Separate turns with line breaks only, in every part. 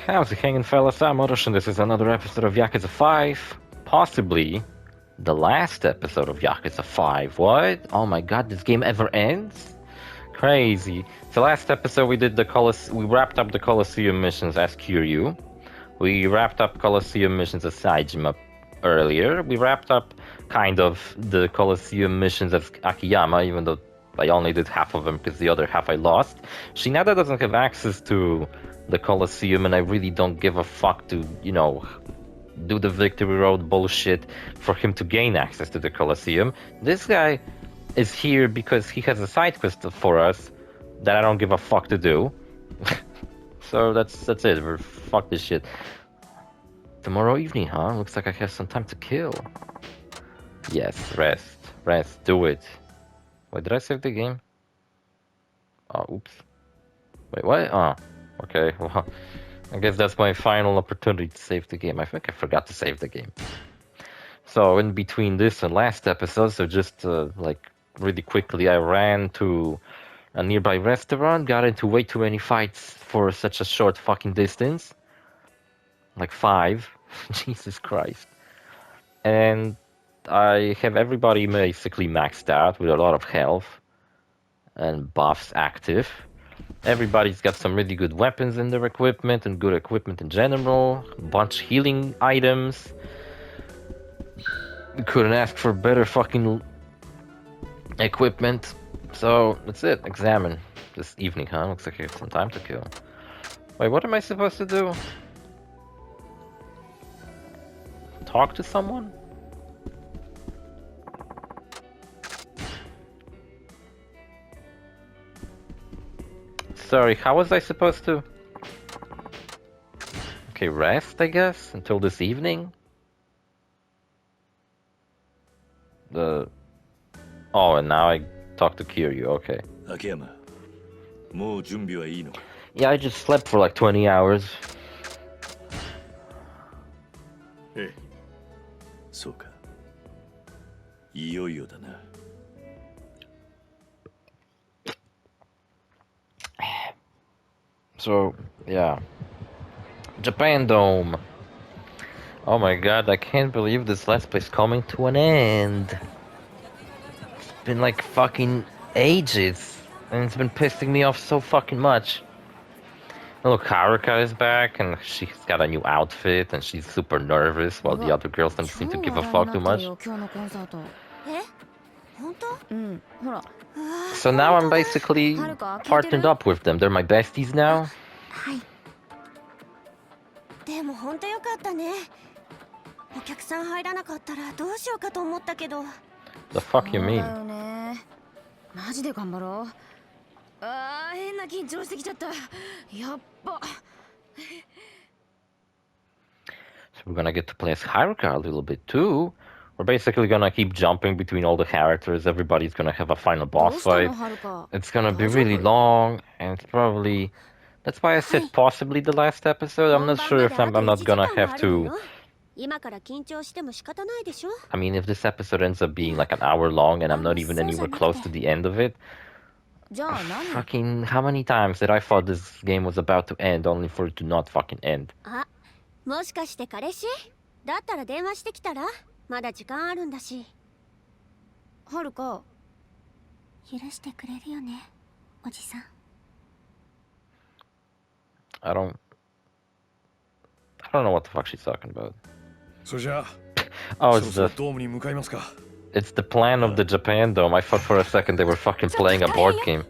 How's it hanging, fellas? I'm OrosZ, and this is another episode of Yakuza 5. Possibly the last episode of Yakuza 5. What? Oh my god, this game ever ends? Crazy. So last episode we did we wrapped up the Colosseum missions as Kiryu. We wrapped up Colosseum missions as Majima earlier. We wrapped up kind of the Colosseum missions as Akiyama, even though I only did half of them because the other half I lost. Shinada doesn't have access to the Colosseum, and I really don't give a fuck to, do the Victory Road bullshit for him to gain access to the Colosseum. This guy is here because he has a side quest for us that I don't give a fuck to do. So that's it. Fuck this shit. Tomorrow evening, huh? Looks like I have some time to kill. Yes, rest, do it. Wait, did I save the game? Oh, oops. Wait, what? Oh, okay, well, I guess that's my final opportunity to save the game. I think I forgot to save the game. So, in between this and last episode, so just, really quickly, I ran to a nearby restaurant, got into way too many fights for such a short fucking distance. Like 5. Jesus Christ. And I have everybody basically maxed out with a lot of health and buffs active. Everybody's got some really good weapons in their equipment and good equipment in general. A bunch of healing items. Couldn't ask for better fucking equipment. So that's it. Examine this evening, huh? Looks like I have some time to kill. Wait, what am I supposed to do? Talk to someone? Sorry, how was I supposed to? Okay, rest, I guess, until this evening? Oh, and now I talk to Kiryu, okay. Yeah, I just slept for like 20 hours. So, yeah. Japan Dome. Oh my god, I can't believe this Let's Play is coming to an end. It's been like fucking ages, and it's been pissing me off so fucking much. Look, Haruka is back, and she's got a new outfit, and she's super nervous, while the other girls don't seem to give a fuck too much. So now I'm basically partnered up with them. They're my besties now. The fuck you mean? So we're gonna get to play as Haruka a little bit too. We're basically gonna keep jumping between all the characters. Everybody's gonna have a final boss fight. It's gonna be really long, and it's probably... That's why I said possibly the last episode. I'm not sure if I'm not gonna have to... I mean, if this episode ends up being like an hour long and I'm not even anywhere close to the end of it... Fucking... How many times did I thought this game was about to end only for it to not fucking end? I don't know what the fuck she's talking about. Oh, it's the plan of the Japan Dome. I thought for a second they were fucking playing a board game.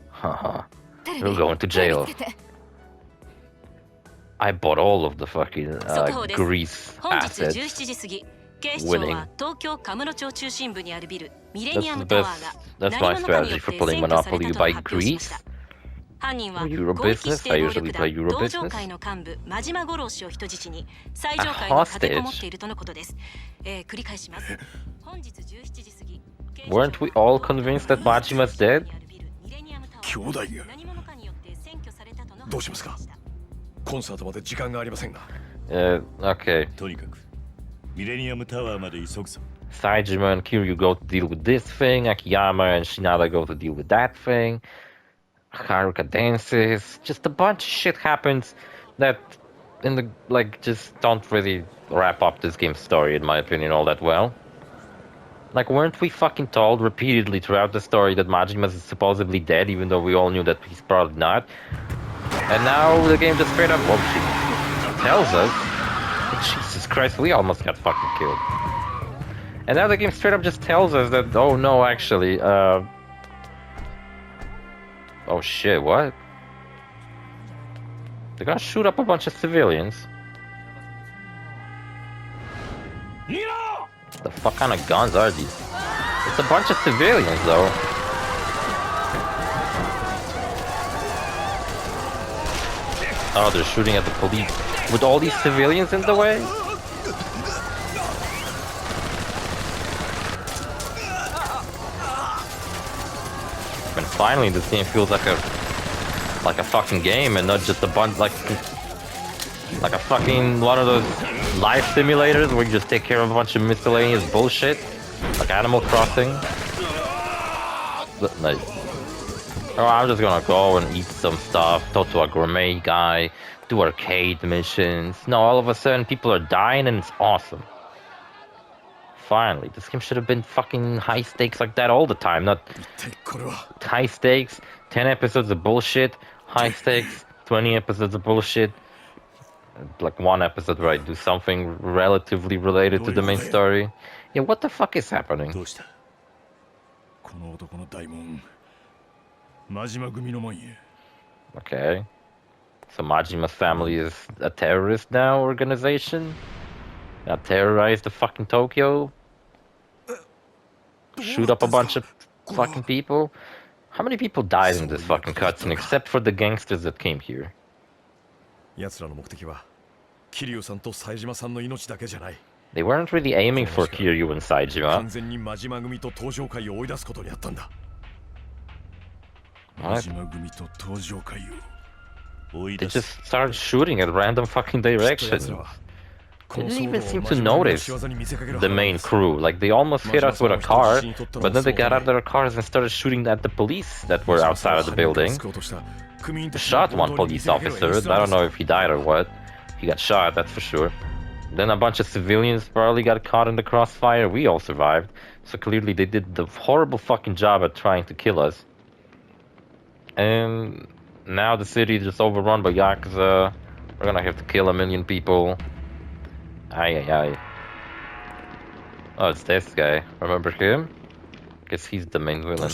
Haha. We'll go into jail. I bought all of the fucking Greece assets. Winning. That's my strategy for playing Monopoly. You buy Greece. Euro business. I usually play Euro business. A hostage. Weren't we all convinced that Majima's dead? Okay. Saejima and Kiryu go to deal with this thing, Akiyama and Shinada go to deal with that thing. Haruka dances. Just a bunch of shit happens that in the just don't really wrap up this game's story, in my opinion, all that well. Like, weren't we fucking told repeatedly throughout the story that Majima is supposedly dead, even though we all knew that he's probably not? And now the game just straight up, well, she tells us. Jesus Christ, we almost got fucking killed. And now the game straight up just tells us that, oh no, actually, oh shit, what? They're gonna shoot up a bunch of civilians. The fuck kind of guns are these? It's a bunch of civilians, though. Oh, they're shooting at the police. With all these civilians in the way? And finally, this game feels like a fucking game and not just a bunch like a fucking one of those life simulators where you just take care of a bunch of miscellaneous bullshit, like Animal Crossing. Like, oh, I'm just gonna go and eat some stuff, talk to a gourmet guy, do arcade missions. No, all of a sudden people are dying and it's awesome. Finally, this game should have been fucking high stakes like that all the time, not high stakes, 10 episodes of bullshit, high stakes, 20 episodes of bullshit. Like one episode where I do something relatively related to the main story. Yeah, what the fuck is happening? Okay. So Majima's family is a terrorist now organization? That terrorize the fucking Tokyo? Shoot up a bunch of fucking people? How many people died in this fucking cutscene except for the gangsters that came here? They weren't really aiming for Kiryu and Saejima. What? They just started shooting at random fucking directions. They didn't even seem to notice the main crew. Like, they almost hit us with a car, but then they got out of their cars and started shooting at the police that were outside of the building. They shot one police officer. I don't know if he died or what. He got shot, that's for sure. Then a bunch of civilians probably got caught in the crossfire. We all survived. So clearly they did the horrible fucking job at trying to kill us. And now the city is just overrun by YAKUZA. We're gonna have to kill 1 million people. Aye, aye, aye. Oh, it's this guy. Remember him? Guess he's the main villain.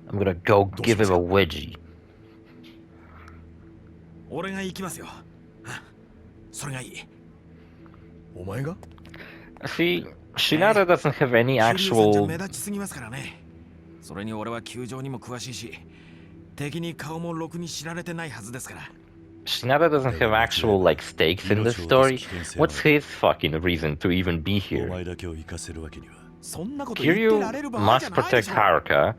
I'm gonna go give him a wedgie. See, Shinada doesn't have any actual... Shinada doesn't have actual, like, stakes in this story. What's his fucking reason to even be here? Kiryu must protect Haruka.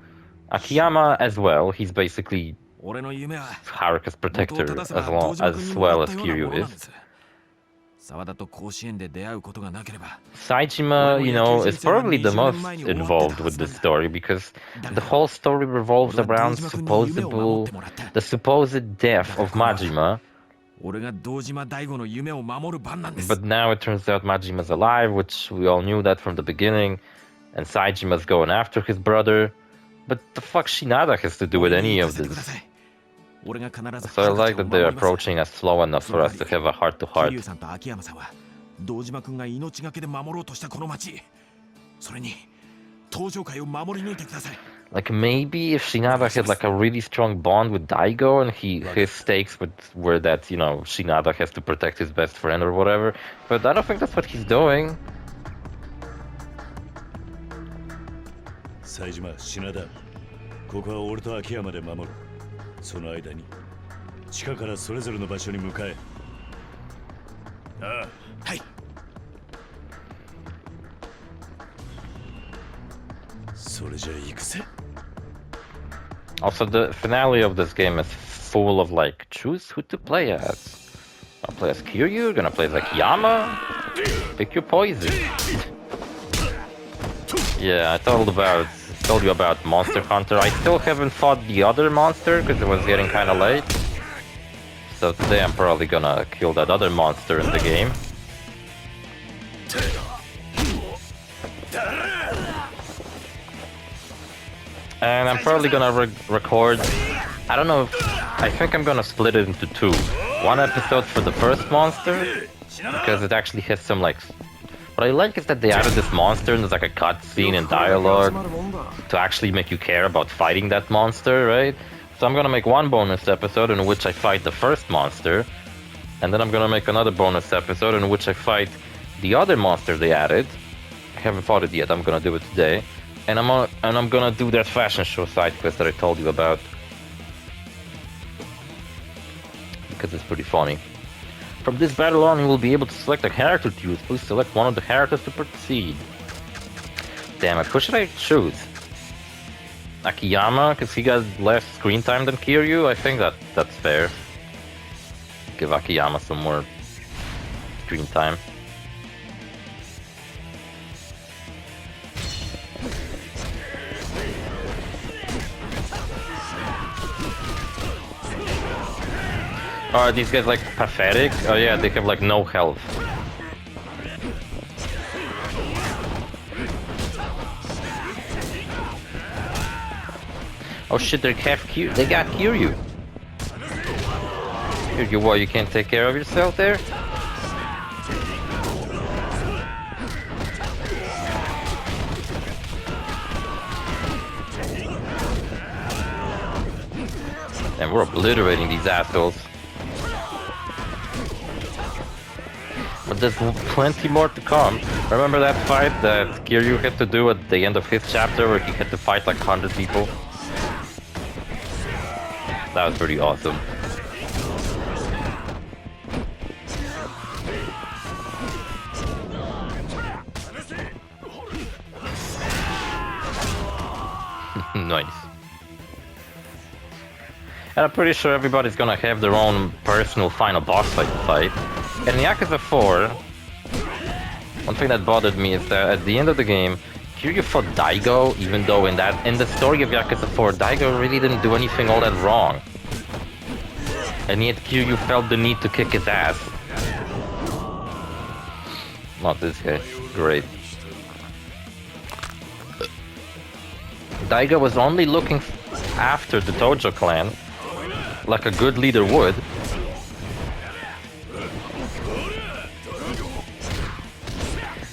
Akiyama as well. He's basically Haruka's protector as well as Kiryu is. Saejima, you know, is probably the most involved with this story because the whole story revolves around the supposed death of Majima. But now it turns out Majima's alive, which we all knew that from the beginning, and Saejima's going after his brother. But the fuck Shinada has to do with any of this? So I like that they're approaching us slow enough for us to have a heart-to-heart. Like, maybe if Shinada had like a really strong bond with Daigo and his stakes were that, you know, Shinada has to protect his best friend or whatever. But I don't think that's what he's doing.
冴島、品田。ここは俺と秋山で守る。その間に地下からそれぞれの場所に向かえ。ああ、はい。それじゃ行くぜ。
Also, the finale of this game is full of like, choose who to play as. Gonna play as Kiryu, gonna play as like Yama. Pick your poison. Yeah, I told you about Monster Hunter. I still haven't fought the other monster because it was getting kind of late. So today I'm probably gonna kill that other monster in the game. And I'm probably gonna record, I don't know, I think I'm gonna split it into two. One episode for the first monster, because it actually has some like... What I like is that they added this monster and there's like a cutscene and dialogue to actually make you care about fighting that monster, right? So I'm gonna make one bonus episode in which I fight the first monster, and then I'm gonna make another bonus episode in which I fight the other monster they added. I haven't fought it yet, I'm gonna do it today. And I'm gonna do that fashion show side quest that I told you about. Because it's pretty funny. From this battle on, you will be able to select a character to use. Please select one of the characters to proceed. Damn it, who should I choose? Akiyama, because he got less screen time than Kiryu? I think that's fair. Give Akiyama some more screen time. Oh, are these guys like pathetic? Oh yeah, they have like no health. Oh shit, they got Kiryu. Kiryu, what, you can't take care of yourself there? And we're obliterating these assholes. But there's plenty more to come. Remember that fight that Kiryu had to do at the end of his chapter where he had to fight like 100 people? That was pretty awesome. Nice. And I'm pretty sure everybody's gonna have their own personal final boss fight to fight. In Yakuza 4, one thing that bothered me is that at the end of the game, Kiryu fought Daigo, even though in the story of Yakuza 4, Daigo really didn't do anything all that wrong. And yet Kiryu felt the need to kick his ass. Not this guy. Great. Daigo was only looking after the Tojo clan, like a good leader would.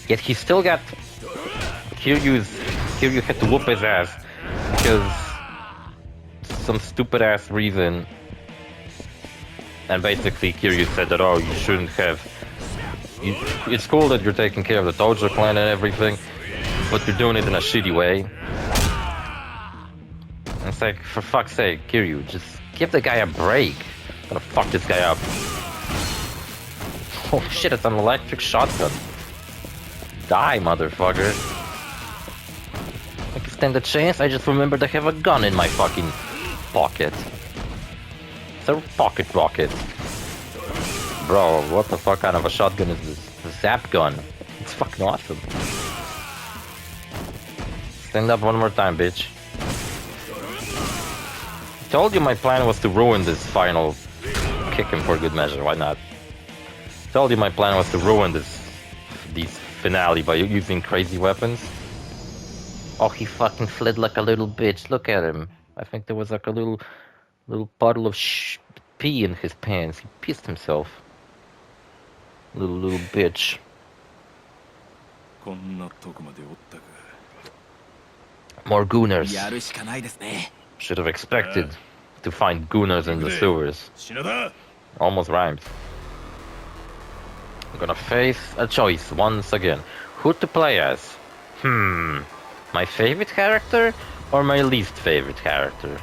Yet he still got Kiryu had to whoop his ass because some stupid ass reason. And basically Kiryu said that, oh, you shouldn't have... it's cool that you're taking care of the Tojo clan and everything, but you're doing it in a shitty way. And it's like, for fuck's sake, Kiryu, just give the guy a break. I'm gonna fuck this guy up. Oh shit, it's an electric shotgun. Die, motherfucker. I can stand a chance, I just remembered I have a gun in my fucking pocket. It's a pocket rocket. Bro, what the fuck kind of a shotgun is this? A zap gun. It's fucking awesome. Stand up one more time, bitch. I told you my plan was to ruin this final... Kick him for good measure, why not? I told you my plan was to ruin these finale by using crazy weapons. Oh, he fucking fled like a little bitch, look at him. I think there was like a little puddle of pee in his pants. He pissed himself. Little bitch. More gooners. Should have expected to find gooners in the sewers. Almost rhymes. I'm gonna face a choice once again. Who to play as? My favorite character or my least favorite character?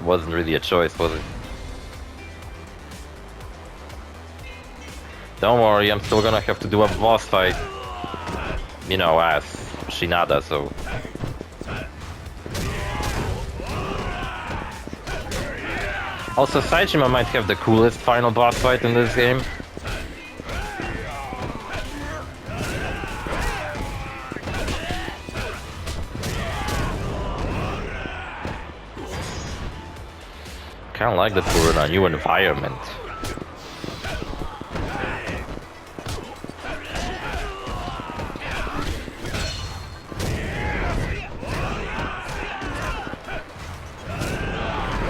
Wasn't really a choice, was it? Don't worry, I'm still gonna have to do a boss fight. You know, as Shinada, so... Also, Saejima might have the coolest final boss fight in this game. Kinda like that we're in a new environment.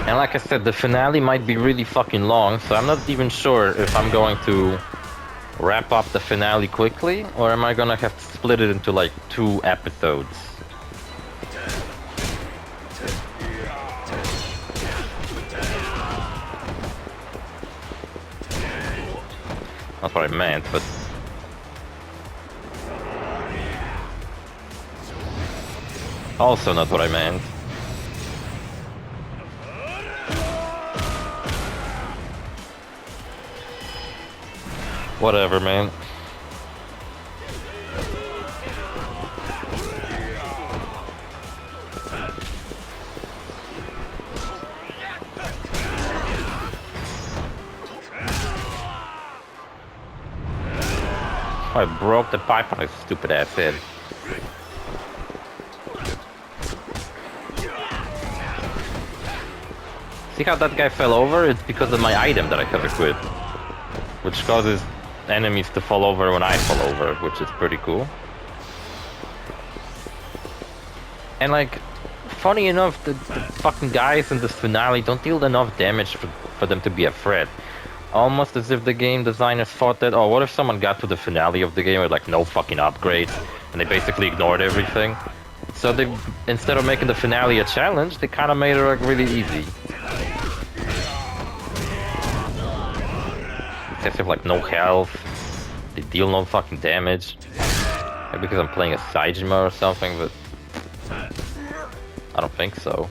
And like I said, the finale might be really fucking long, so I'm not even sure if I'm going to wrap up the finale quickly, or am I gonna have to split it into like 2 episodes. That's what I meant, but... Also not what I meant. Whatever, man. I broke the pipe on his stupid ass head. See how that guy fell over? It's because of my item that I have equipped, which causes enemies to fall over when I fall over, which is pretty cool. And like, funny enough, the fucking guys in this finale don't deal enough damage for them to be a threat. Almost as if the game designers thought that, oh, what if someone got to the finale of the game with like no fucking upgrades, and they basically ignored everything. So they, instead of making the finale a challenge, they kind of made it like really easy. They have like no health, they deal no fucking damage. Maybe because I'm playing a Saejima or something, but I don't think so.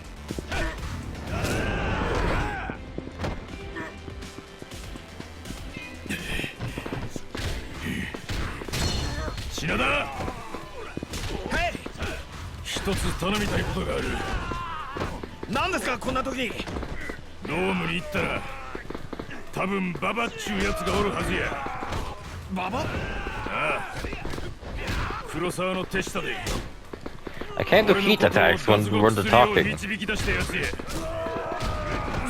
Shinada! Hey! 一つ頼みたいことがある。何ですか、こんな時に。ドームに行ったら、多分ババっちゅうやつがおるはずや。ババ？ああ。黒沢の手下で。
I can't do heat attacks when we're talking.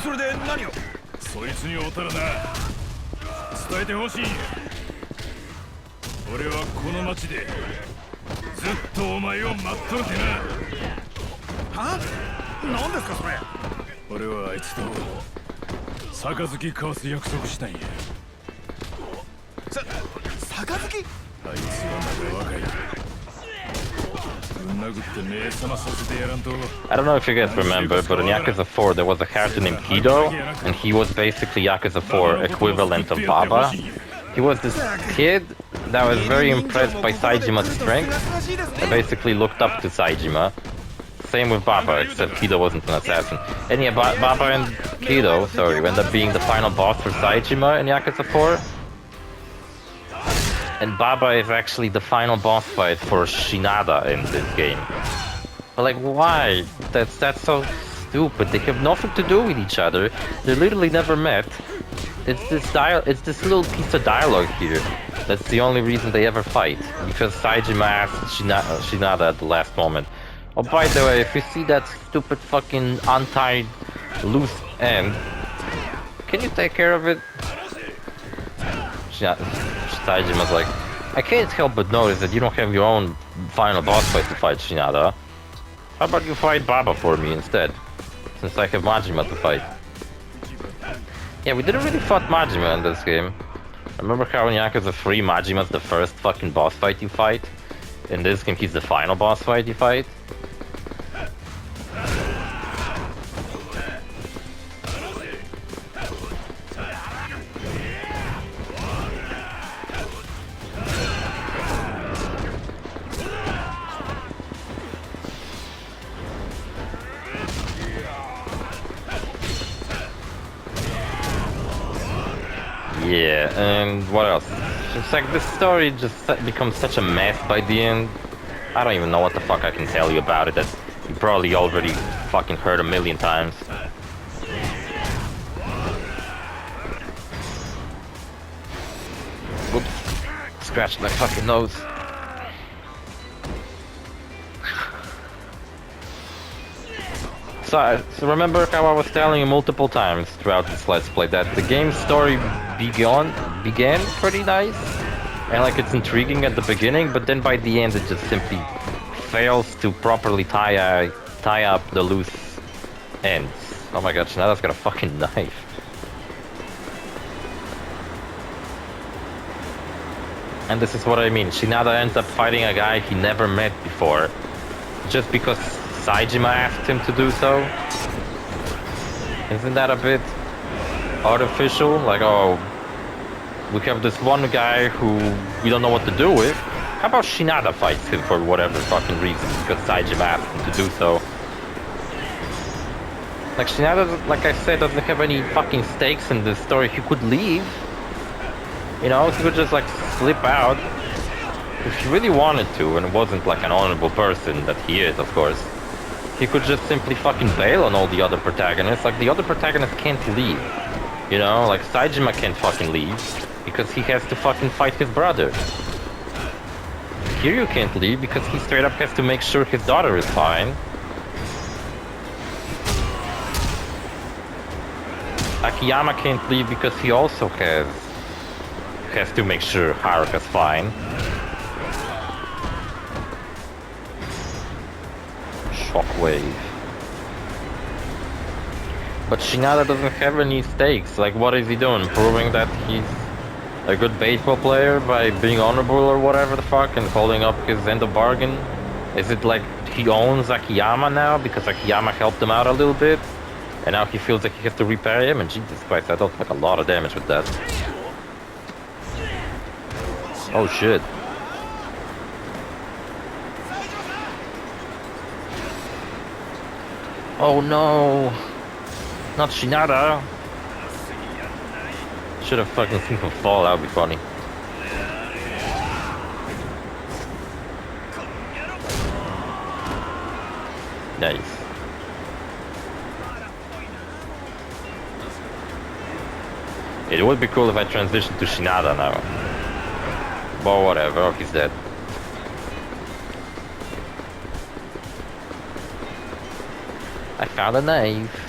それで何を？そいつにおたらな。伝えてほしい。俺はこの町でずっとお前を待っとるてな。は？何ですかそれ？俺はあいつと杯交わす約束したんや。杯？あいつはまだ若い。
I don't know if you guys remember, but in Yakuza 4 there was a character named Kido, and he was basically Yakuza 4 equivalent of Baba. He was this kid that was very impressed by Saejima's strength, and basically looked up to Saejima. Same with Baba, except Kido wasn't an assassin. And yeah, Baba and Kido, sorry, end up being the final boss for Saejima in Yakuza 4. And Baba is actually the final boss fight for Shinada in this game. But like, why? That's so stupid. They have nothing to do with each other. They literally never met. It's this little piece of dialogue here. That's the only reason they ever fight. Because Saejima asked Shinada at the last moment. Oh, by the way, if you see that stupid fucking untied loose end, can you take care of it? Saejima's like, I can't help but notice that you don't have your own final boss fight to fight Shinada. How about you fight Baba for me instead? Since I have Majima to fight. Yeah, we didn't really fight Majima in this game. Remember how in Yakuza 3 Majima's the first fucking boss fight you fight? In this game he's the final boss fight you fight? Yeah, and what else? It's like this story just becomes such a mess by the end. I don't even know what the fuck I can tell you about it that you probably already fucking heard a million times. Oops. Scratched my fucking nose. So remember how I was telling you multiple times throughout this Let's Play that the game's story began pretty nice, and like it's intriguing at the beginning, but then by the end it just simply fails to properly tie up the loose ends. Oh my god, Shinada's got a fucking knife. And this is what I mean. Shinada ends up fighting a guy he never met before, just because Saejima asked him to do so. Isn't that a bit artificial? Like, oh, we have this one guy who we don't know what to do with. How about Shinada fights him for whatever fucking reason, because Saejima asked him to do so. Like, Shinada, like I said, doesn't have any fucking stakes in this story. He could leave. You know, he could just like slip out. If he really wanted to, and wasn't like an honorable person that he is, of course. He could just simply fucking bail on all the other protagonists. Like, the other protagonists can't leave. You know, like, Saejima can't fucking leave because he has to fucking fight his brother. Kiryu can't leave because he straight up has to make sure his daughter is fine. Akiyama can't leave because he also has to make sure Haruka's fine. Shockwave. But Shinada doesn't have any stakes. Like, what is he doing? Proving that he's a good baseball player by being honorable or whatever the fuck and holding up his end of bargain? Is it like he owns Akiyama now because Akiyama helped him out a little bit? And now he feels like he has to repay him? And Jesus Christ, I dealt like a lot of damage with that. Oh shit. Oh no! Not Shinada! Should have fucking seen him fall, that would be funny. Nice. It would be cool if I transitioned to Shinada now. But whatever, oh, he's dead. I found a knife.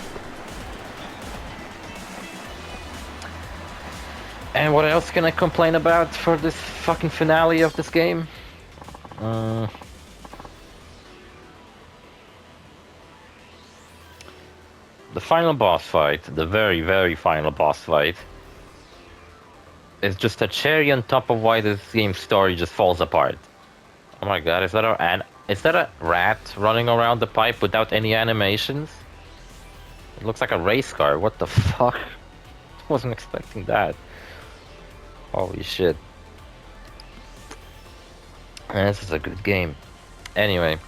And what else can I complain about for this fucking finale of this game? The final boss fight, the very, very final boss fight, is just a cherry on top of why this game's story just falls apart. Oh my god, is that a rat running around the pipe without any animations? It looks like a race car. What the fuck? I wasn't expecting that. Holy shit. Man, this is a good game. Anyway.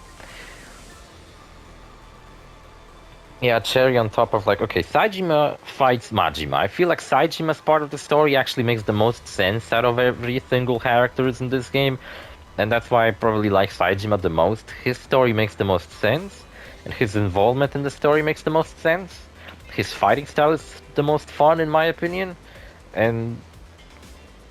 Yeah, cherry on top of like, okay, Saejima fights Majima. I feel like Saejima's part of the story actually makes the most sense out of every single characters in this game. And that's why I probably like Saejima the most. His story makes the most sense. And his involvement in the story makes the most sense. His fighting style is the most fun in my opinion. And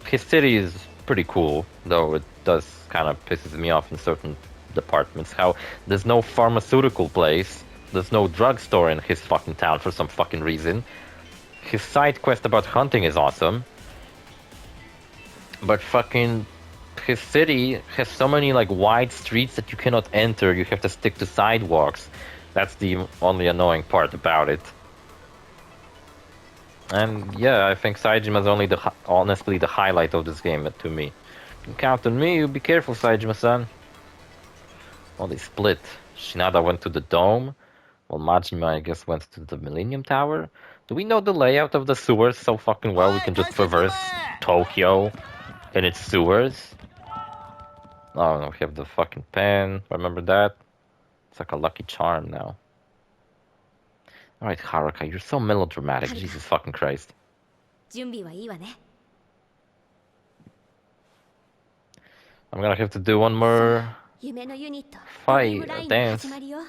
his city is pretty cool, though it does kind of pisses me off in certain departments. How there's no pharmaceutical place. There's no drugstore in his fucking town for some fucking reason. His side quest about hunting is awesome. But fucking his city has so many like wide streets that you cannot enter. You have to stick to sidewalks. That's the only annoying part about it. And yeah, I think Saejima's honestly the highlight of this game to me. You count on me, you be careful, Saejima-san. Oh, they split. Shinada went to the dome. Well, Majima, I guess, went to the Millennium Tower. Do we know the layout of the sewers so fucking well we can just traverse Tokyo and its sewers? Oh, no, we have the fucking pen. Remember that? It's like a lucky charm now. Alright, Haruka, you're so melodramatic. Jesus fucking Christ.
準備はいいわね。
I'm gonna have to do one more
夢のユニット
fight
ドリームラインの
dance.
始まりよ。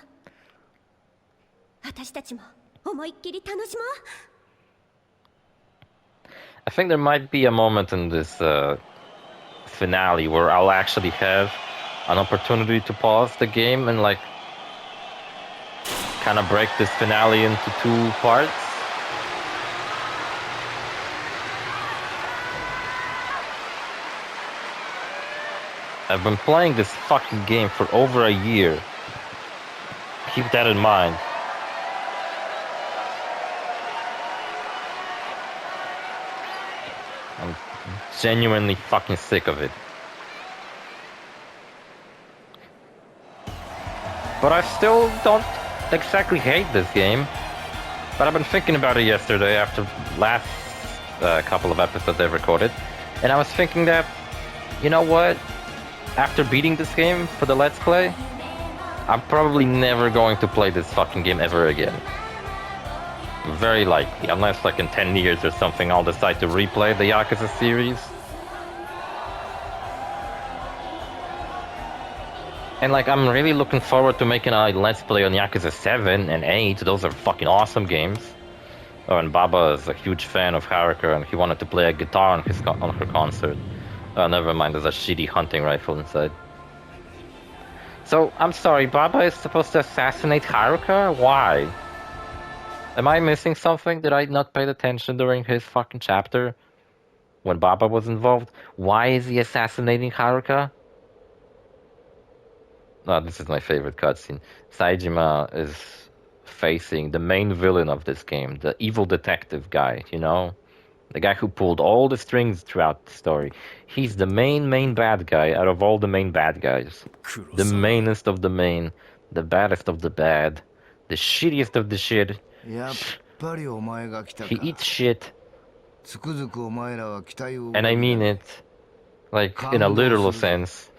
私たちも思いっきり楽しもう。
I think there might be a moment in this finale where I'll actually have an opportunity to pause the game and like kind of break this finale into two parts. I've been playing this fucking game for over a year. Keep that in mind. I'm genuinely fucking sick of it. But I still don't exactly hate this game. But I've been thinking about it yesterday after last couple of episodes I recorded. And I was thinking that, you know what? After beating this game for the Let's Play, I'm probably never going to play this fucking game ever again. Very likely, unless like in 10 years or something I'll decide to replay the Yakuza series. And like I'm really looking forward to making a Let's Play on Yakuza 7 and 8, those are fucking awesome games. Oh, and Baba is a huge fan of Haruka and he wanted to play a guitar on her concert. Never mind, there's a shitty hunting rifle inside. So, I'm sorry, Baba is supposed to assassinate Haruka? Why? Am I missing something? Did I not pay attention during his fucking chapter? When Baba was involved? Why is he assassinating Haruka? Oh, this is my favorite cutscene. Saejima is facing the main villain of this game, the evil detective guy, you know? The guy who pulled all the strings throughout the story. He's the main bad guy out of all the main bad guys. The mainest of the main. The baddest of the bad. The shittiest of the shit. He eats shit. And I mean it. Like, in a literal sense.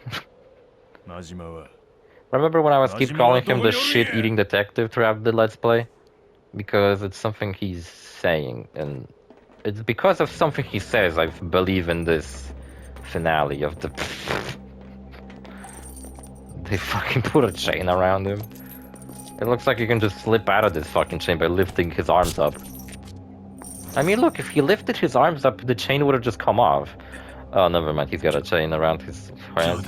Remember when I was keep calling him the shit-eating detective throughout the Let's Play? Because it's something he's saying, and it's because of something he says I believe in this finale of the... They fucking put a chain around him. It looks like you can just slip out of this fucking chain by lifting his arms up. I mean, look, if he lifted his arms up, the chain would have just come off. Oh, never mind, he's got a chain around his hand.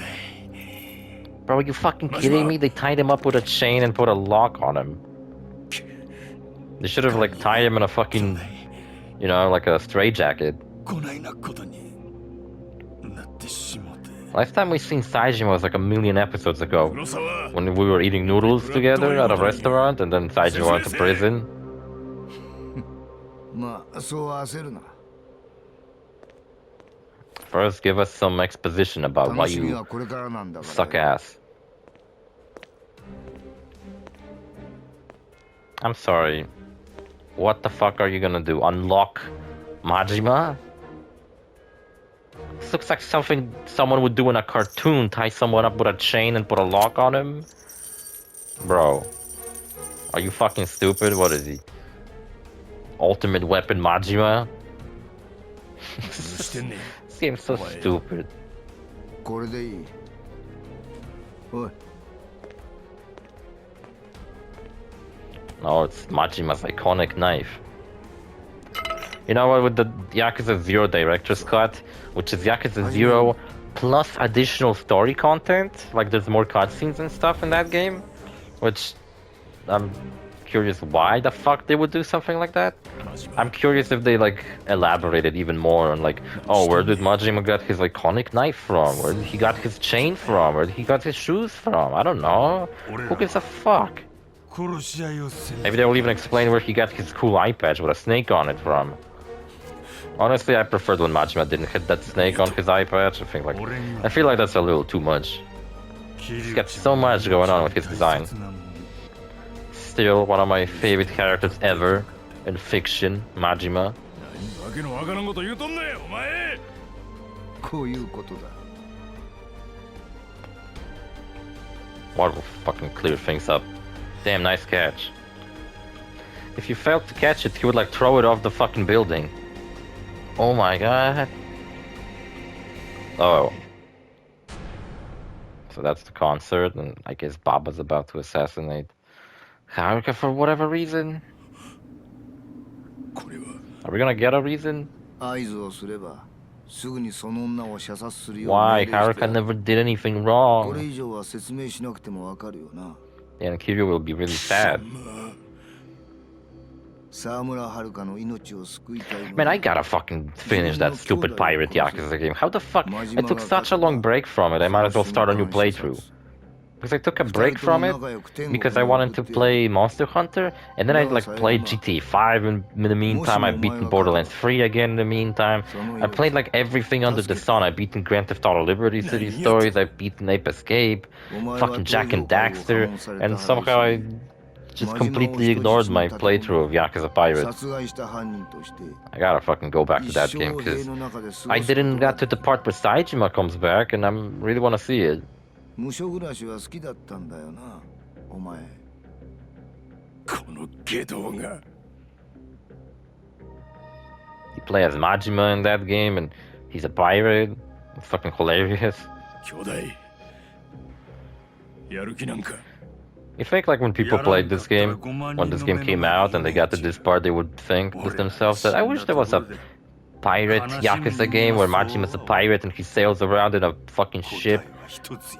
Bro, are you fucking kidding me? They tied him up with a chain and put a lock on him. They should have, like, tied him in a fucking... You know, like a straitjacket. Last time we seen Saejima was like a million episodes ago. When we were eating noodles together at a restaurant and then Saejima went to prison. First, give us some exposition about why you suck ass. I'm sorry. What the fuck are you gonna do? Unlock Majima? This looks like something someone would do in a cartoon. Tie someone up with a chain and put a lock on him? Bro. Are you fucking stupid? What is he? Ultimate weapon Majima? This game's so stupid. No, it's Majima's iconic knife. You know what, with the Yakuza 0 Director's Cut, which is Yakuza 0 plus additional story content, like there's more cutscenes and stuff in that game, which I'm curious why the fuck they would do something like that. I'm curious if they like elaborated even more on like, oh, where did Majima get his iconic knife from? Where did he got his chain from? Where did he got his shoes from? I don't know. Who gives a fuck? Maybe they will even explain where he got his cool eye patch with a snake on it from. Honestly, I preferred when Majima didn't hit that snake on his eye patch. I feel like that's a little too much. He's got so much going on with his design. Still one of my favorite characters ever in fiction, Majima. What will fucking clear things up. Damn, nice catch. If you failed to catch it, he would like throw it off the fucking building. Oh my god. Oh. So that's the concert, and I guess Baba's about to assassinate Haruka for whatever reason.
これは
Are we gonna get a reason?
合図をすればすぐにその女を射殺するよう
Why?
命令して
Haruka never did anything
これ
wrong.
以上は説明しなくてもわかるよな
Yeah, and Kiryu will be really sad.
沢村遥の命を救いたいの
Man, I gotta fucking finish that stupid pirate Yakuza game. How the fuck? I took such a long break from it. I might as well start a new playthrough. Because I took a break from it because I wanted to play Monster Hunter, and then I like played GTA 5 in the meantime. I beaten Borderlands 3 again in the meantime. I played like everything under the sun. I beaten Grand Theft Auto Liberty City Stories. I beaten Ape Escape, fucking Jack and Daxter, and somehow I just completely ignored my playthrough of Yakuza Pirate.
殺害した犯人として
I gotta fucking go back to that game because I didn't get to the part where Saejima comes back, and I really want to see it.
無所暮らしは好きだったんだよなお前
この下道が
You play as Majima in that game, and he's a pirate. It's fucking hilarious.
兄弟やる気なんか
You think like when people played this game, when this game came out and they got to this part, they would think to themselves that I wish there was a pirate Yakuza game where Majima's a pirate and he sails around in a fucking ship.
一つ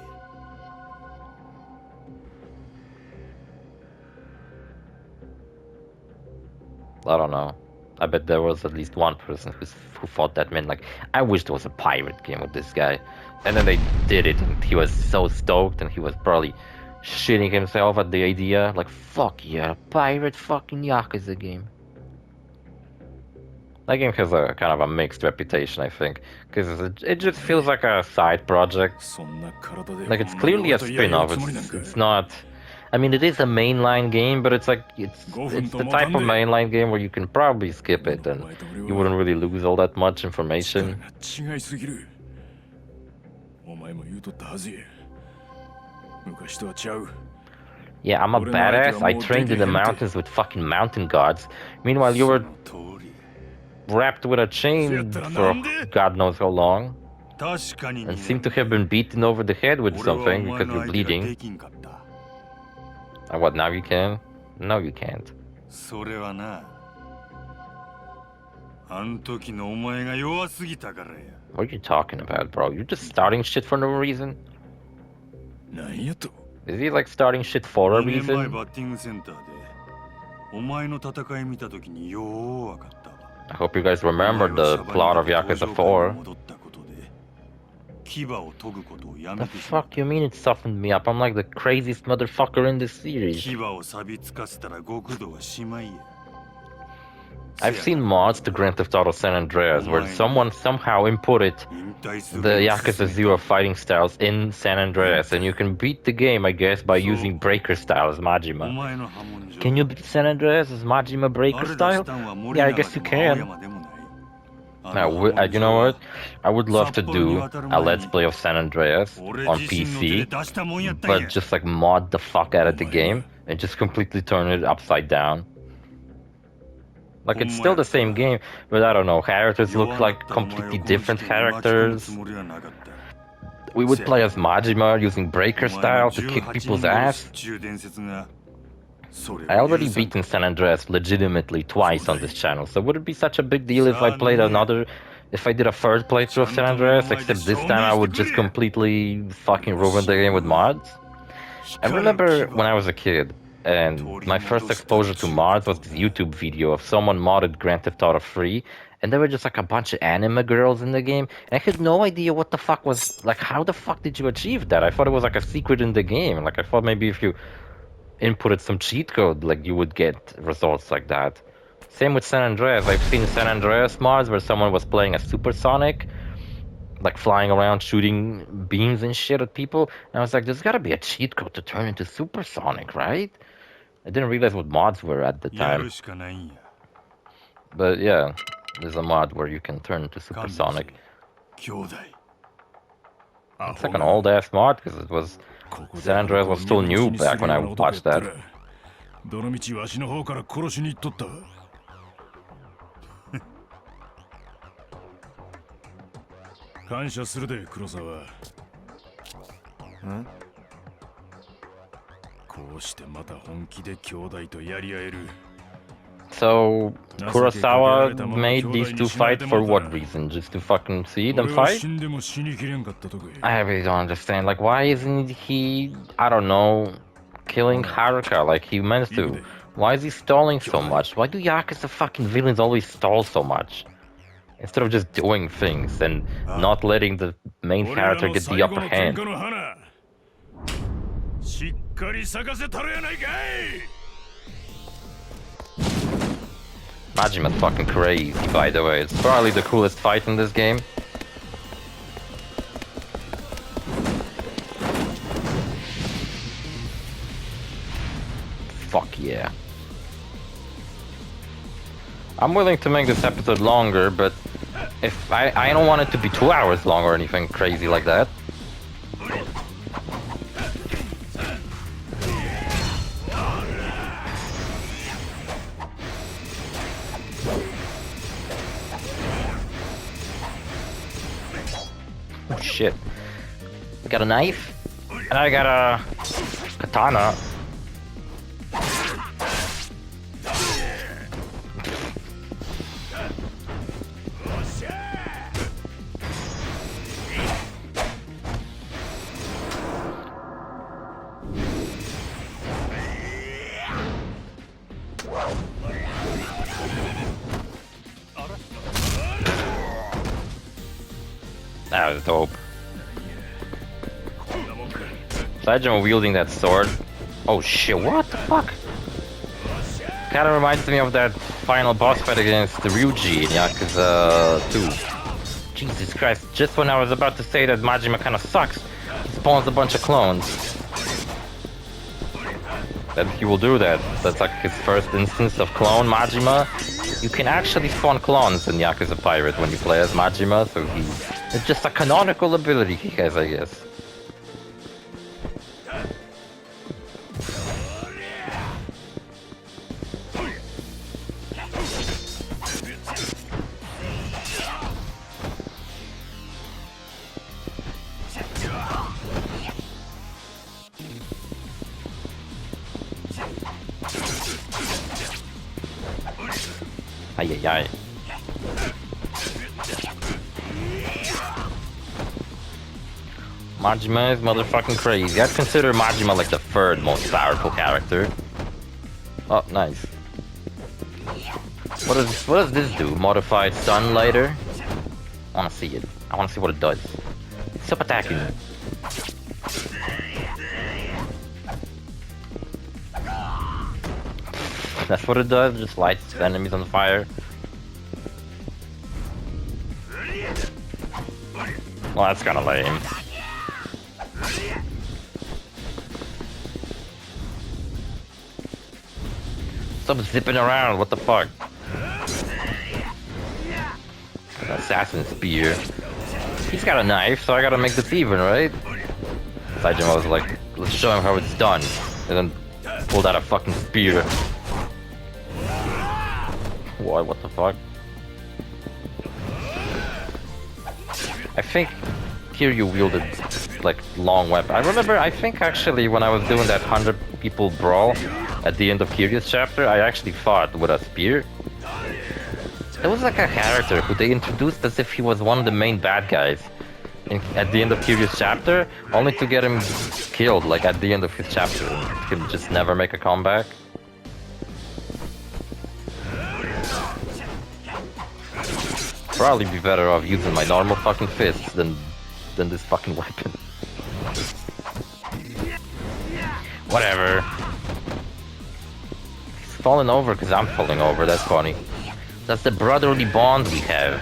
I don't know. I bet there was at least one person who thought that, man, like, I wish there was a pirate game with this guy. And then they did it, and he was so stoked, and he was probably shitting himself at the idea. Like, fuck yeah, pirate fucking Yakuza game. That game has a kind of a mixed reputation, I think, because it just feels like a side project.
そんな体で
Like, it's clearly a spin-off. It's not... I mean, it is a mainline game, but it's like it's the type of mainline game where you can probably skip it and you wouldn't really lose all that much information.
違いすぎるお前も言うとったはずや昔とはちゃう
Yeah, I'm a badass. I trained in the mountains with fucking mountain gods. Meanwhile, you were wrapped with a chain for God knows how long and seem to have been beaten over the head with something because you're bleeding. And what, now you can? No, you can't.
それはなあん時のお前が弱すぎたからや
What are you talking about, bro? You're just starting shit for no reason?
なんやと
Is he like starting shit for a
2年前
reason?
バッティングセンターでお前の戦い見た時にようわかったわ
I hope you guys remember the plot of Yakuza 4.
戻ったことで牙を研ぐことをや
The
めてしまっ
fuck you mean it softened me up? I'm like the craziest motherfucker in this
た
series.
牙を錆びつかせたら極度はしまいや
I've seen mods to Grand Theft Auto San Andreas where someone somehow imported
引退する
the Yakuza 0 fighting styles in San Andreas, and you can beat the game, I guess, by using breaker style as
お
Majima.
前の波紋上
Can you beat San Andreas as Majima breaker
あれ出
style?
したんは森
Yeah, I
永
guess you
でも青
can.
山でもない
Now, you know what? I would love to do a let's play of San Andreas on PC, but just like mod the fuck out of the game and just completely turn it upside down. Like it's still the same game, but I don't know, characters look like completely different characters. We would play as Majima using breaker style to kick people's ass. I already beaten San Andreas legitimately twice on this channel, so would it be such a big deal if I played if I did a third playthrough of San Andreas, except this time I would just completely fucking ruin the game with mods? I remember when I was a kid, and my first exposure to mods was this YouTube video of someone modded Grand Theft Auto 3, and there were just like a bunch of anime girls in the game, and I had no idea what the fuck was, like how the fuck did you achieve that? I thought it was like a secret in the game, like I thought maybe if you inputted some cheat code, like you would get results like that. Same with San Andreas. I've seen San Andreas mods where someone was playing a supersonic, like flying around shooting beams and shit at people, and I was like, there's gotta be a cheat code to turn into supersonic, right? I didn't realize what mods were at the
や
time.
るしかないんや
But yeah, there's a mod where you can turn into
勘弁せ
supersonic.
兄弟
It's like an old ass mod because it was San Andreas was still new back when I watched that.
どのみちわしの方から殺しに行っとったわ感謝するで黒沢こうしてまた本気で兄弟とやり合える。
So, Kurosawa made these two fight for what reason? Just to fucking see them
俺は
fight?
死んでも死にきれんかったとか。
I really don't understand. Like, why isn't he, I don't know, killing Haruka like he meant to? Why is he stalling so much? Why do Yakuza fucking villains always stall so much? Instead of just doing things and not letting the main character get the upper hand.
しっかり咲かせたらやないかい。
Majima's fucking crazy, by the way. It's probably the coolest fight in this game. Fuck yeah. I'm willing to make this episode longer, but if I don't want it to be 2 hours long or anything crazy like that. Oh shit. I got a knife, and I got a katana. That was dope. Imagine wielding that sword. Oh shit, what the fuck? Kinda reminds me of that final boss fight against the Ryuji in Yakuza 2. Jesus Christ, just when I was about to say that Majima kinda sucks, he spawns a bunch of clones. Then he will do that. That's like his first instance of clone Majima. You can actually spawn clones in Yakuza Pirate when you play as Majima, so it's just a canonical ability he has, I guess. Ay, ay, ay. Majima is motherfucking crazy. I'd consider Majima like the third most powerful character. Oh, nice. What does this do? Modified Sunlighter? I wanna see it. I wanna see what it does. Stop attacking me. That's what it does, just lights enemies on fire. Well, that's kinda lame. Stop zipping around, what the fuck? Assassin Spear. He's got a knife, so I gotta make this even, right? Sajima was like, let's show him how it's done. And then pulled out a fucking spear. What the fuck? I think Kiryu wielded like long weapon. I remember, I think actually when I was doing that 100 people brawl at the end of Kiryu's chapter, I actually fought with a spear. There was like a character who they introduced as if he was one of the main bad guys at the end of Kiryu's chapter, only to get him killed like at the end of his chapter. He could just never make a comeback. Probably be better off using my normal fucking fists than this fucking weapon. Whatever. He's falling over because I'm falling over, that's funny. That's the brotherly bond we have.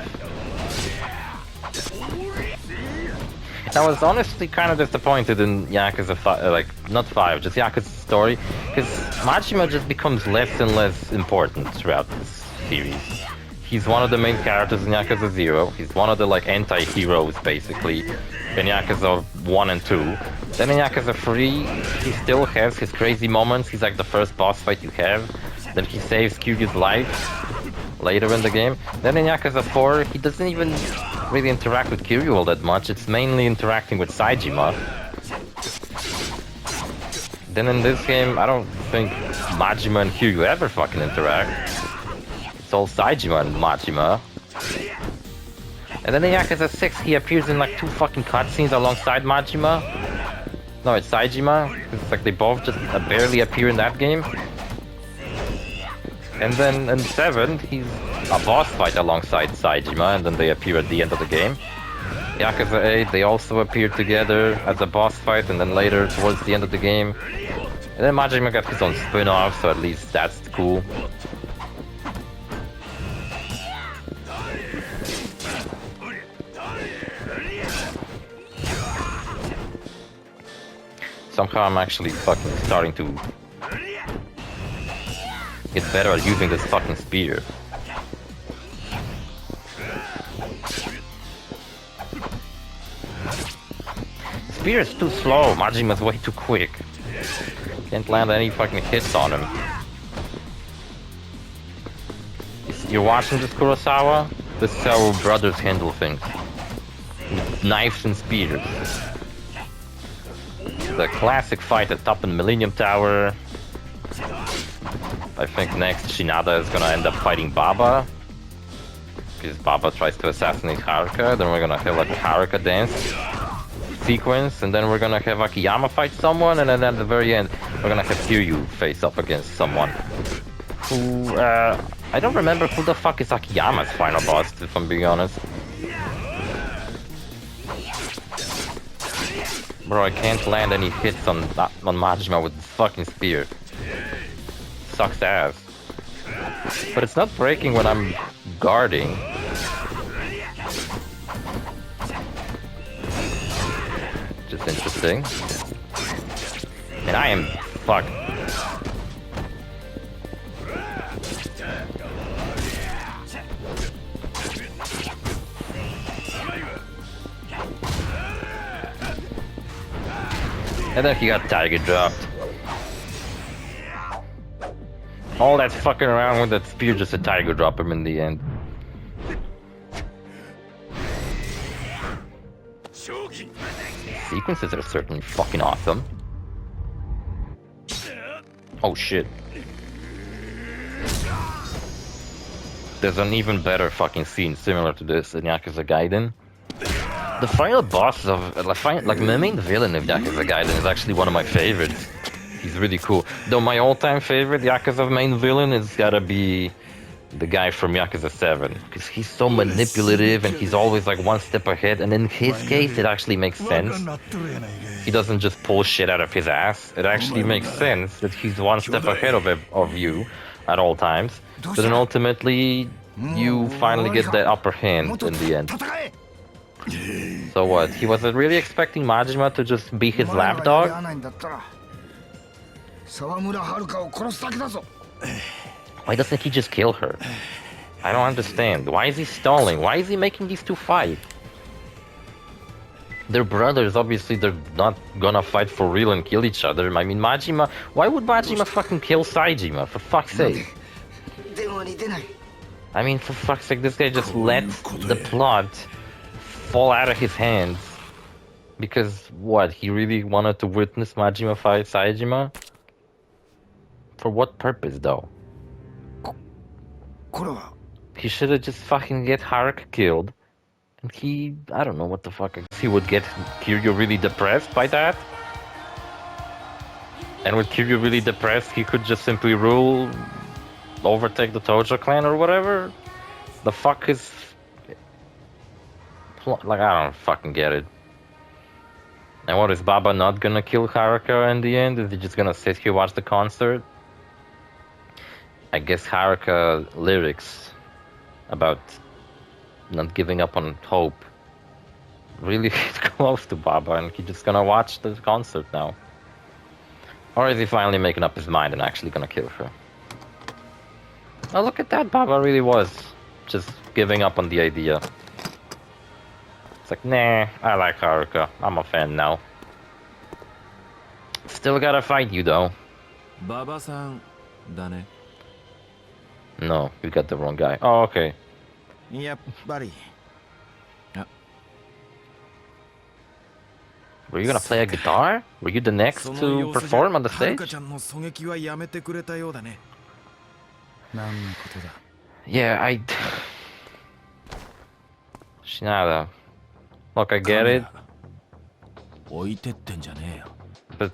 I was honestly kind of disappointed in Yakuza 5, like, not 5, just Yakuza's story, because Majima just becomes less and less important throughout this series. He's one of the main characters in Yakuza 0. He's one of the like anti-heroes basically in Yakuza 1 and 2. Then in Yakuza 3, he still has his crazy moments. He's like the first boss fight you have. Then he saves Kiryu's life later in the game. Then in Yakuza 4, he doesn't even really interact with Kiryu all that much. It's mainly interacting with Sajima. Then in this game, I don't think Majima and Kiryu ever fucking interact. It's all Saejima and Majima. And then in Yakuza 6, he appears in like 2 fucking cutscenes alongside Majima. No, it's Saejima. It's like they both just barely appear in that game. And then in 7, he's a boss fight alongside Saejima, and then they appear at the end of the game. Yakuza 8, they also appeared together as a boss fight, and then later towards the end of the game. And then Majima got his own spin-off, so at least that's cool. Somehow I'm actually fucking starting to get better at using this fucking spear. Spear is too slow, Majima's way too quick. Can't land any fucking hits on him. You're watching this, Kurosawa? This is how brothers handle things. With knives and spears. The classic fight at top of the Millennium Tower. I think next Shinada is gonna end up fighting Baba. Because Baba tries to assassinate Haruka. Then we're gonna have like a Haruka dance sequence. And then we're gonna have Akiyama fight someone. And then at the very end, we're gonna have Kiryu face up against someone. Who, I don't remember who the fuck is Akiyama's final boss, if I'm being honest. Bro, I can't land any hits on Majima with this fucking spear. Sucks ass. But it's not breaking when I'm guarding. Just interesting. And I am fucked. And then he got tiger dropped. All that fucking around with that spear just a tiger drop him in the end. Sequences are certainly fucking awesome. Oh shit. There's an even better fucking scene similar to this in Yakuza Gaiden. The final boss of, like the main villain of Yakuza Gaiden is actually one of my favorites. He's really cool. Though my all-time favorite Yakuza main villain is gotta be the guy from Yakuza 7. Because he's so manipulative and he's always like one step ahead. And in his case, it actually makes sense. He doesn't just pull shit out of his ass. It actually makes sense that he's one step ahead of you at all times. But then ultimately, you finally get the upper hand in the end. So what? He wasn't really expecting Majima to just be his lapdog? Why doesn't he just kill her? I don't understand. Why is he stalling? Why is he making these two fight? They're brothers, obviously they're not gonna fight for real and kill each other. I mean, Majima... Why would Majima fucking kill Saejima, for fuck's sake? I mean, for fuck's sake, this guy just let the plot fall out of his hands. Because, what, he really wanted to witness Majima fight Saejima? For what purpose, though? He should have just fucking get Haruka killed. And he... I don't know what the fuck... He would get Kiryu really depressed by that? And with Kiryu really depressed, he could just simply rule... overtake the Tojo clan or whatever? The fuck is... Like, I don't fucking get it. And what, is Baba not gonna kill Haruka in the end? Is he just gonna sit here watch the concert? I guess Haruka lyrics about not giving up on hope really hit close to Baba, and he's just gonna watch the concert now. Or is he finally making up his mind and actually gonna kill her? Oh, look at that, Baba really was just giving up on the idea. It's like, nah, I like Haruka. I'm a fan now. Still gotta fight you, though.
Baba-san, だね.
No, you got the wrong guy. Oh, okay.
やっぱり。
Were you gonna play a guitar? Were you the next
その
to
様子じゃ
perform on the
はる
stage?
かちゃんの狙撃はやめてくれたようだね。何のことだ。
Yeah, Shinada. Look, I get it.
置いてってんじゃねえよ。
But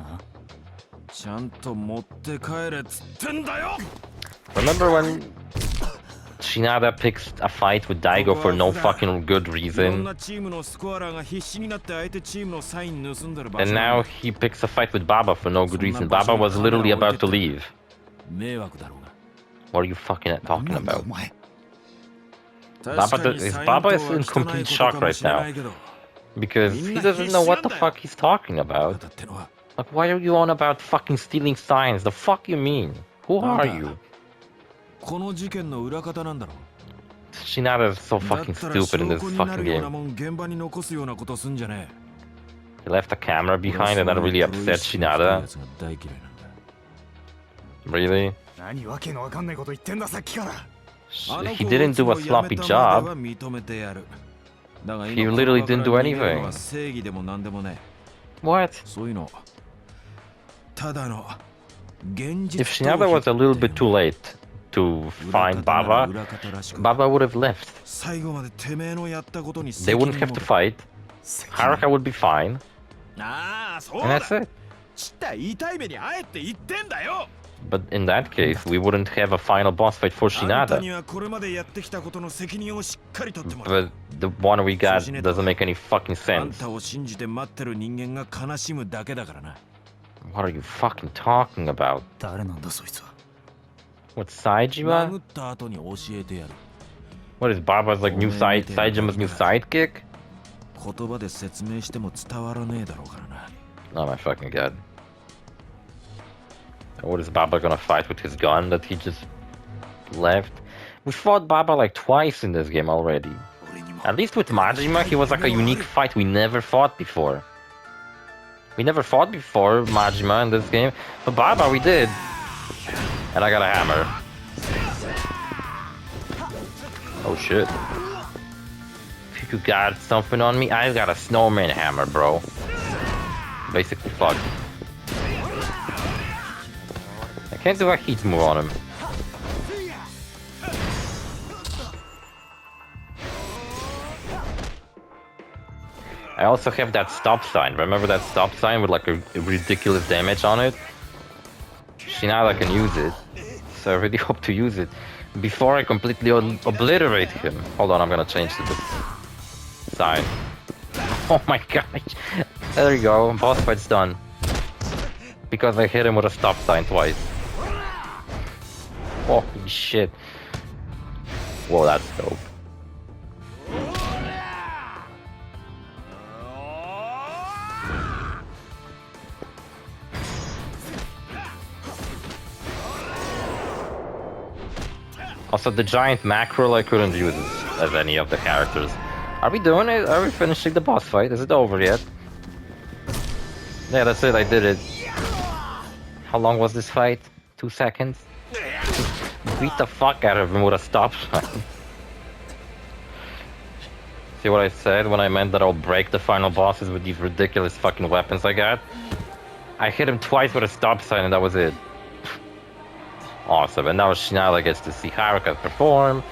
ちゃんと持って帰れっつってんだよ。
remember when Shinada picks a fight with Daigo for no fucking good
いろん
reason?
なチームのスコアラーが必死になって相手チームのサイン盗んでる場所
And now he picks a fight with Baba for no good reason. Baba was literally about to leave.
迷惑だろうが。
What are you fucking talking
なんだ
about?
お前
Baba is in complete shock right now. Because he doesn't know what the fuck he's talking about.
だってのは
Like, why are you on about fucking stealing signs? The fuck you mean? Who are you?
この事件の裏方なんだろう。
Shinada is so
だ
fucking
ったら
stupid in
証
this
拠にな
fucking
るような
game.
もん現場に残すようなことすんじゃね
He left a camera
え。
behind and that really upset Shinada.
大嫌いなんだ。
Really?
何わけのわかんないこと言ってんださっきから。
He didn't do a sloppy job. He literally didn't do anything.
正義でも何でもね。
What?
そういうの。ただの現
If
実
Shinada was a little bit too late to find Baba, Baba would have left.
最後までてめえのやったことに
They wouldn't have to fight. Haruka would be fine.
ああ、そう
And
だ。
that's it.
ちった痛い目にあえって言ってんだよ。
But in that case, we wouldn't have a final boss fight for
あなた
Shinada.
にはこれまでやってきたことの責任をしっかり取ってもらう。
But the one we got doesn't make any fucking
あん
sense.
たを信じて待ってる人間が悲しむだけだからな。
What are you fucking talking about?
誰なんだそいつは
What, Saejima?
殴った後に教えてやる。
What is Baba's like new side, Saejima's new sidekick?
言葉で説明しても伝わらねえだろうからな。
Oh my fucking god. What is Baba gonna fight with his gun that he just left? We fought Baba like twice in this game already. At least with Majima, he was like a unique fight we never fought before. We never fought before Majima in this game, but Baba we did. And I got a hammer. Oh shit. If you got something on me, I got a snowman hammer, bro. Basically fucked. I can't do a heat move on him. I also have that stop sign. Remember that stop sign with like a ridiculous damage on it? Shinada can use it, so I really hope to use it before I completely obliterate him. Hold on, I'm gonna change to this sign. Oh my gosh. There you go, boss fight's done. Because I hit him with a stop sign twice. Holy shit. Whoa, that's dope. Also, the giant mackerel I couldn't use as any of the characters. Are we doing it? Are we finishing the boss fight? Is it over yet? Yeah, that's it, I did it. How long was this fight? 2 seconds? Beat the fuck out of him with a stop sign. See what I said when I meant that I'll break the final bosses with these ridiculous fucking weapons I got? I hit him twice with a stop sign and that was it. Awesome, and now Shinada gets to see Haruka perform.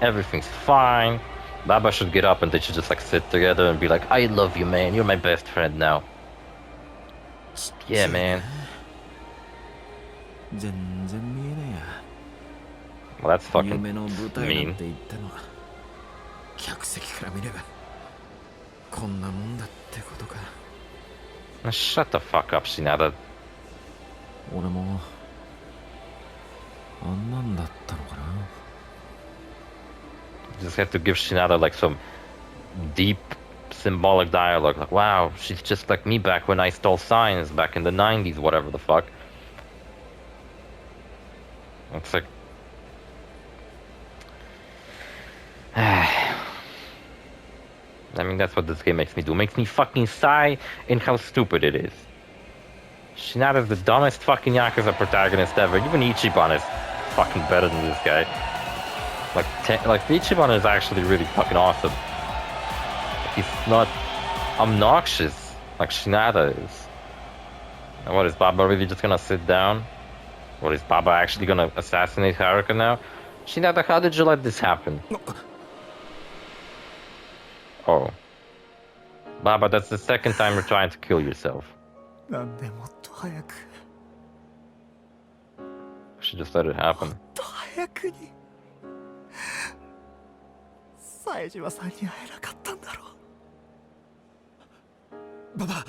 Everything's fine. Baba should get up and they should just like sit together and be like, I love you, man. You're my best friend now. Yeah, man. Well, that's fucking mean.
客席から見ればこんなもんだってことか。
Now shut the fuck up, Shinada.
俺もあんなんだったのかな。
Just have to give Shinada like some deep symbolic dialogue. Like, wow, she's just like me back when I stole signs back in the 90s, whatever the fuck. It's like... I mean, that's what this game makes me do. Makes me fucking sigh in how stupid it is. Shinada's the dumbest fucking Yakuza protagonist ever. Even Ichiban is fucking better than this guy. Like Ichiban is actually really fucking awesome. He's not obnoxious. Like Shinada is. And what, is Baba really just gonna sit down? Or is Baba actually gonna assassinate Haruka now? Shinada, how did you let this happen? Oh. Baba, that's the second time you're trying to kill yourself.
なんでもっと早く
Should just let it happen.
もっと早くに冴島さんに会えなかったんだろうババ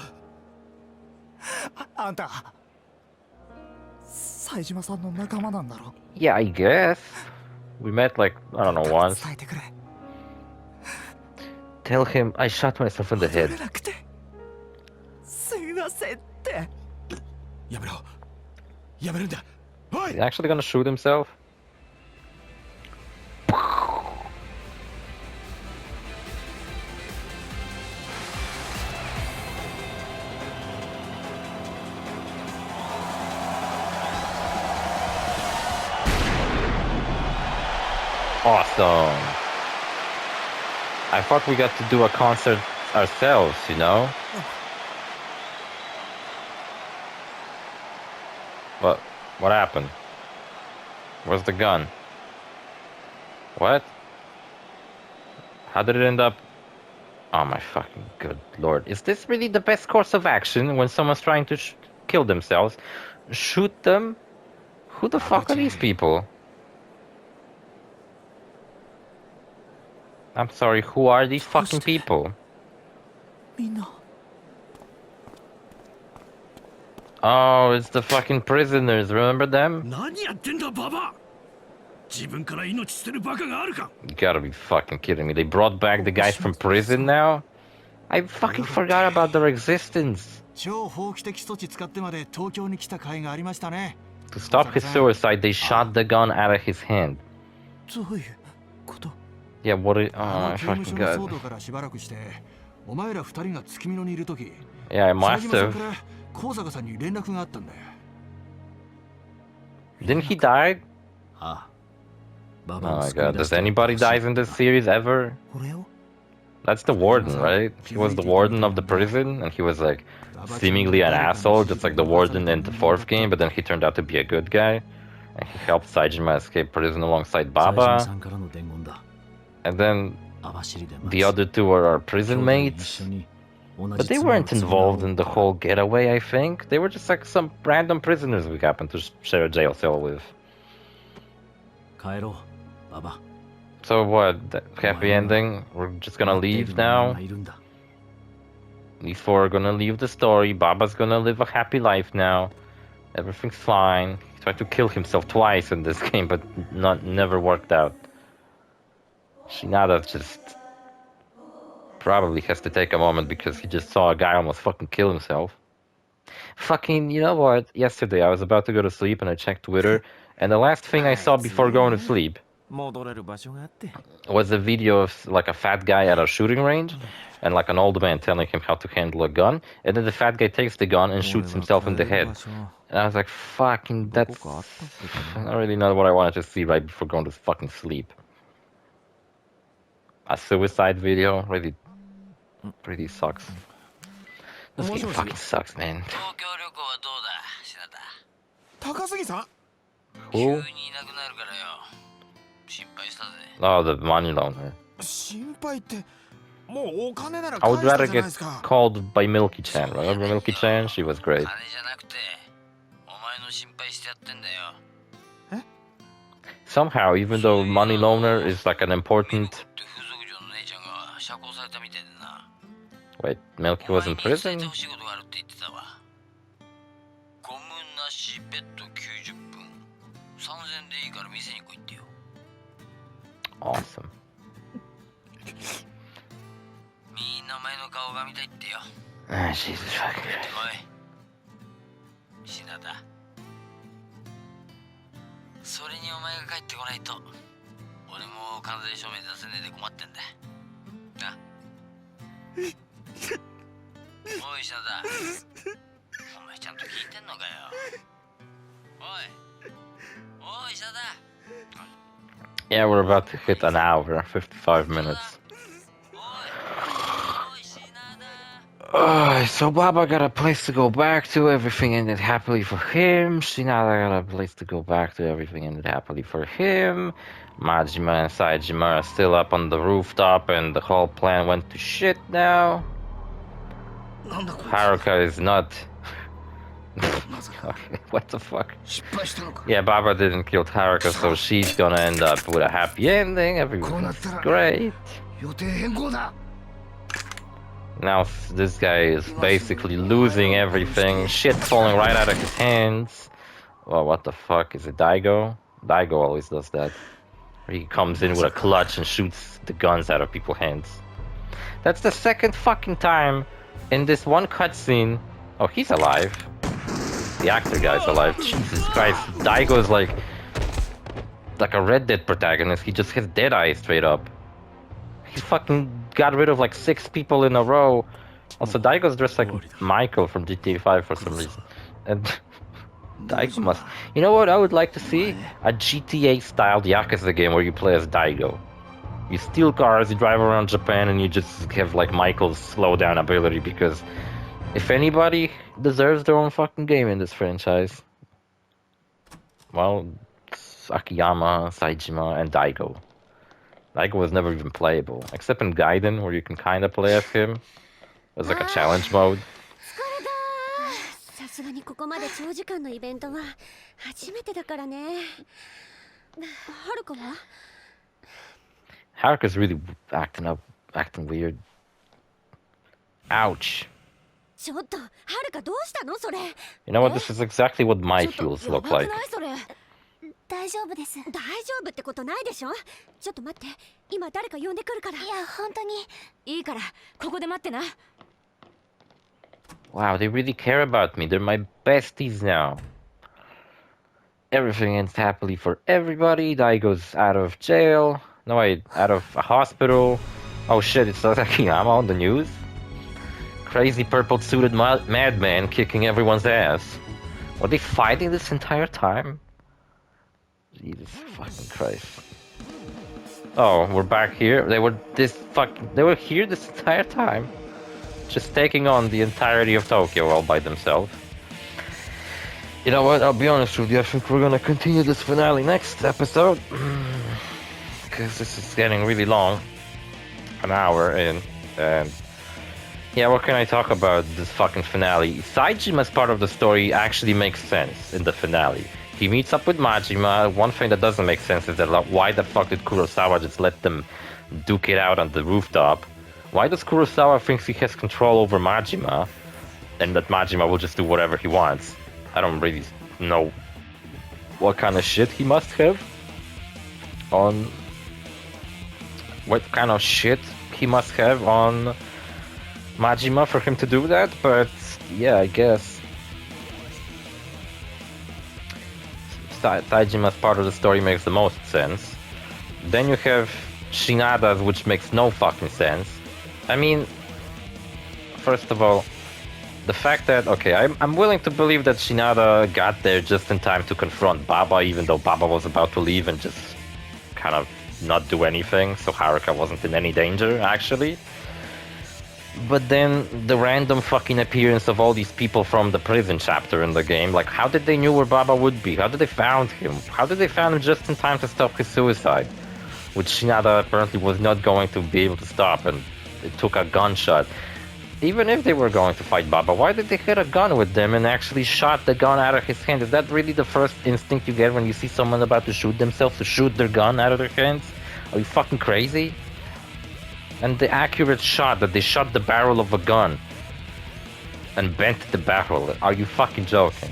あんた冴島さんの仲間なんだろ
Yeah, I guess. We met like, I don't know, once.
伝えてくれ
Tell him I shot myself in the
戻
head.
れなくてすいませんって
やめろやめるんだおい
He's actually gonna shoot himself? Awesome. I thought we got to do a concert ourselves, you know? What happened? Where's the gun? What? How did it end up? Oh my fucking good lord. Is this really the best course of action when someone's trying to kill themselves? Shoot them? Who the fuck are these people? I'm sorry, who are these fucking people?
みんな
Oh, it's the fucking prisoners, remember them?
何やってんだババ自分から命捨てるバカがあるか
You gotta be fucking kidding me. They brought back the guys from prison now? I fucking forgot about their existence.
超法規的措置使ってまで東京に来た甲斐がありましたね
To stop his suicide, they shot the gun out of his hand.
どういうこと
Yeah, what is... Oh
あ
my
の刑務
fucking
所の
god.
騒動からしばらくしてお前ら二人が月見野にいるとき
Yeah, I
冴
must
島さん
have.
から高坂さんに連絡があったんだよ
Didn't he die?
ああ
Oh my god, does anybody dies in this series ever?
俺を
That's the warden, right? He was the warden of the prison, and he was like seemingly an asshole, just like the warden in the fourth game, but then he turned out to be a good guy. And he helped Saejima escape prison alongside
冴島
Baba.
さんからの伝言だ
And then
網走で待つ
the other two are our
兄
prison
弟一
mates.
緒に同
But
じ
they
罪を
weren't
償おう
involved in the whole getaway, I think. They were just like some random prisoners we happened to share a jail cell with.
帰ろうババ
So what? Happy ending? We're just gonna leave now?
いるんだ
These four are gonna leave the story. Baba's gonna live a happy life now. Everything's fine. He tried to kill himself twice in this game, but never worked out. Shinada just probably has to take a moment because he just saw a guy almost fucking kill himself. Fucking, you know what? Yesterday I was about to go to sleep and I checked Twitter, and the last thing I saw before going to sleep
戻れる場所があって
was a video of like a fat guy at a shooting range and like an old man telling him how to handle a gun, and then the fat guy takes the gun and shoots himself in the head. And I was like, fucking, that's not really not what I wanted to see right before going to fucking sleep. A suicide video really sucks. This game fucking sucks, man.
東京旅行はどうだ品田
高杉さん
急にい
Who?
なくなるからよ心配したぜ
Oh, the money loaner.
心配ってもうお金なら
I
返
would
した
rather
じゃない
get
ですか
called by Milky Chan. Remember Milky Chan? She was great.
金じゃなくてお前の心配してやってんだよ
Somehow, even though money loaner is like an
ミ
important...
コって風俗嬢の姉ちゃんが釈放されたみたいでな
Wait, Milky
お
was
前
in
に伝え
prison?
てほしいことがあるって言ってたわゴムなしベッド90分3000でいいから店に来いってよ
Awesome.
みんなお前の顔が見たいってよ
Ah, Jesus fucking
おい品田それにお前が帰ってこないと俺も完全証明出せねえで困ってんだなおい品田お前ちゃんと聞いてんのかよおい品田
Yeah, we're about to hit an hour, 55 minutes.
おい品田
So Baba got a place to go back to, everything ended happily for him. Shinada got a place to go back to, everything ended happily for him. Majima and Saejima are still up on the rooftop and the whole plan went to shit now. Haruka is not... What the fuck? Yeah, Baba didn't kill Haruka, so she's gonna end up with a happy ending, everything's great. Now this guy is basically losing everything, shit falling right out of his hands. Well, what the fuck, is it Daigo? Daigo always does that. He comes in with a clutch and shoots the guns out of people's hands. That's the second fucking time in this one cutscene. Oh, he's alive. The actor guy's alive. Jesus Christ, Daigo is like a Red Dead protagonist. He just has dead eyes straight up. He fucking got rid of like 6 people in a row. Also, Daigo's dressed like Michael from GTA 5 for some reason. And Daigo must... You know what I would like to see? A GTA-styled Yakuza game where you play as Daigo. You steal cars, you drive around Japan, and you just have like Michael's slow-down ability, because if anybody deserves their own fucking game in this franchise, well, it's Akiyama, Saejima, and Daigo. Daigo was never even playable, except in Gaiden, where you can kind of play as him. There's like a challenge mode.
さすがにここまで長時間のイベントは初めてだからね。はるかは
Haruka's really acting weird. Ouch.
ちょっと、はるかどうしたのそれ
You know what, this is exactly what my heels look like.
それ大丈夫です。大丈夫ってことないでしょ。ちょっと待って、今誰か呼んでくるから。いや、本当にいいから、ここで待ってな。
Wow, they really care about me. They're my besties now. Everything ends happily for everybody. Daigo's out of jail. No, wait, out of a hospital. Oh shit, it's Akiyama on the news. Crazy purple-suited madman kicking everyone's ass. Were they fighting this entire time? Jesus fucking Christ. Oh, we're back here. They were here this entire time. Just taking on the entirety of Tokyo all by themselves. You know what, I'll be honest with you, I think we're gonna continue this finale next episode. Because this is getting really long. An hour in. And yeah, what can I talk about this fucking finale? Saejima as part of the story actually makes sense in the finale. He meets up with Majima. One thing that doesn't make sense is that why the fuck did Kurosawa just let them duke it out on the rooftop? Why does Kurosawa think he has control over Majima, and that Majima will just do whatever he wants? I don't really know what kind of shit he must have on... What kind of shit he must have on Majima for him to do that, but yeah, I guess. Saejima's part of the story makes the most sense. Then you have Shinada's, which makes no fucking sense. I mean, first of all, the fact that, okay, I'm willing to believe that Shinada got there just in time to confront Baba, even though Baba was about to leave and just kind of not do anything, so Haruka wasn't in any danger, actually. But then the random fucking appearance of all these people from the prison chapter in the game, like, how did they know where Baba would be? How did they found him? How did they find him just in time to stop his suicide? Which Shinada apparently was not going to be able to stop, and it took a gunshot. Even if they were going to fight Baba, why did they hit a gun with them and actually shot the gun out of his hand? Is that really the first instinct you get when you see someone about to shoot themselves, to shoot their gun out of their hands? Are you fucking crazy? And the accurate shot that they shot the barrel of a gun and bent the barrel. Are you fucking joking?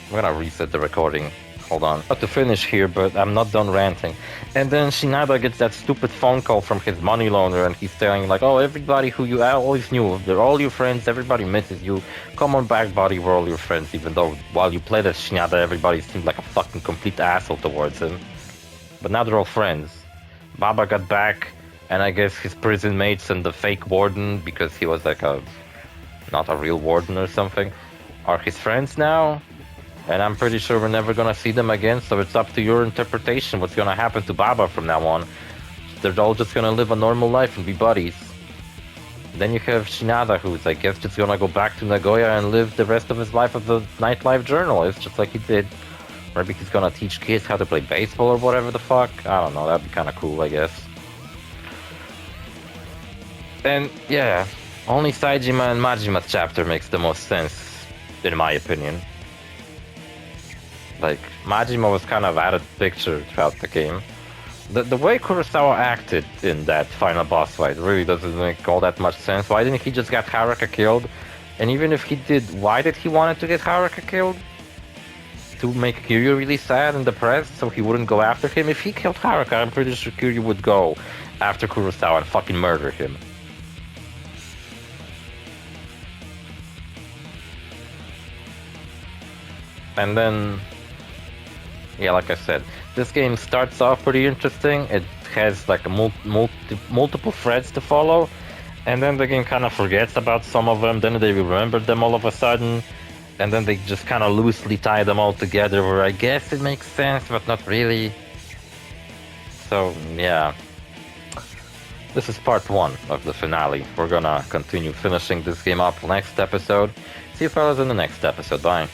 I'm gonna reset the recording. Hold on. About to finish here, but I'm not done ranting. And then Shinada gets that stupid phone call from his money loaner, and he's telling like, oh, everybody who you always knew, they're all your friends, everybody misses you. Come on back, buddy, we're all your friends, even though while you played as Shinada, everybody seemed like a fucking complete asshole towards him. But now they're all friends. Baba got back, and I guess his prison mates and the fake warden, because he was like not a real warden or something, are his friends now. And I'm pretty sure we're never gonna see them again, so it's up to your interpretation what's gonna happen to Baba from now on. They're all just gonna live a normal life and be buddies. Then you have Shinada, who's, I guess, just gonna go back to Nagoya and live the rest of his life as a nightlife journalist, just like he did. Maybe he's gonna teach kids how to play baseball or whatever the fuck. I don't know, that'd be kinda cool, I guess. And, yeah, only Saejima and Majima's chapter makes the most sense, in my opinion. Like, Majima was kind of out of the picture throughout the game. The way Kurosawa acted in that final boss fight really doesn't make all that much sense. Why didn't he just get Haruka killed? And even if he did, why did he want to get Haruka killed? To make Kiryu really sad and depressed so he wouldn't go after him? If he killed Haruka, I'm pretty sure Kiryu would go after Kurosawa and fucking murder him. And then, yeah, like I said, this game starts off pretty interesting. It has like a multiple threads to follow, and then the game kind of forgets about some of them, then they remember them all of a sudden, and then they just kind of loosely tie them all together, where I guess it makes sense, but not really. So, yeah. This is part 1 of the finale. We're gonna continue finishing this game up next episode. See you fellas in the next episode. Bye.